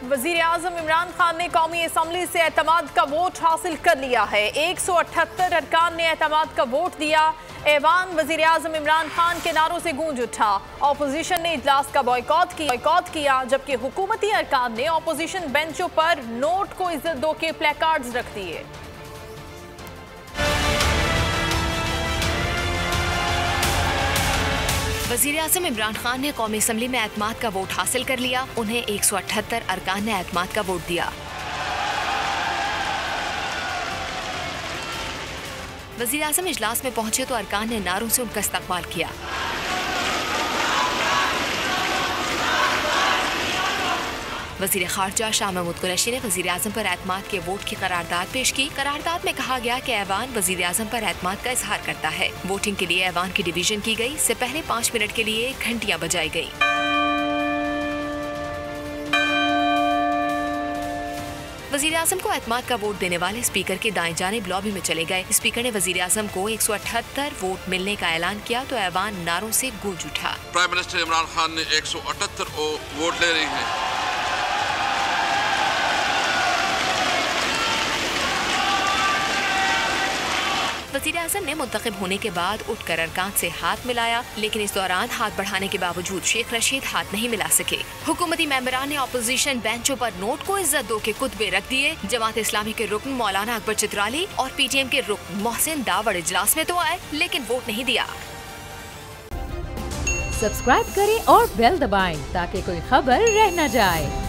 वजीर आजम इमरान खान ने कौमी असम्बली से एतमाद का वोट हासिल कर लिया है। 178 अरकान ने एतमाद का वोट दिया। ऐवान वजीर आजम इमरान खान के नारों से गूंज उठा। अपोजिशन ने इजलास का बॉयकॉट किया, जबकि हुकूमती अरकान ने अपोजिशन बेंचों पर नोट को इज्जत दो के प्लेकार्ड्स रख दिए। वज़ीर आज़म इमरान खान ने कौमी असम्बली में एतमाद का वोट हासिल कर लिया। उन्हें 178 अरकान ने एतमाद का वोट दिया। वज़ीर आज़म इजलास में पहुंचे तो अरकान ने नारों से उनका इस्तकबाल किया। वज़ीर ख़ारजा शाह महमूद कुरैशी ने वज़ीर आज़म पर एतमाद के वोट की करारदाद पेश की। करारदाद में कहा गया कि ऐवान वज़ीर आज़म पर एतमाद का इजहार करता है। वोटिंग के लिए ऐवान की डिवीजन की गई। इससे पहले 5 मिनट के लिए घंटियां बजाई गई। वज़ीर आज़म को एतमाद का वोट देने वाले स्पीकर के दाएं जानिब लॉबी में चले गए। स्पीकर ने वज़ीर आज़म को 178 वोट मिलने का ऐलान किया तो ऐवान नारों से गूंज उठा। प्राइम मिनिस्टर इमरान खान ने 178 वोट ले रही हैं। वज़ीर आज़म ने मुंतखब होने के बाद उठकर अरकान से हाथ मिलाया, लेकिन इस दौरान हाथ बढ़ाने के बावजूद शेख रशीद हाथ नहीं मिला सके। हुकूमती मेंबरान ने अपोजिशन बेंचों पर नोट को इज्जत दो के कुतबे रख दिए। जमात इस्लामी के रुकन मौलाना अकबर चित्राली और PTM के रुकन मोहसिन दावड़ इजलास में तो आए, लेकिन वोट नहीं दिया। सब्सक्राइब करें और बेल दबाएं ताकि कोई खबर रह न जाए।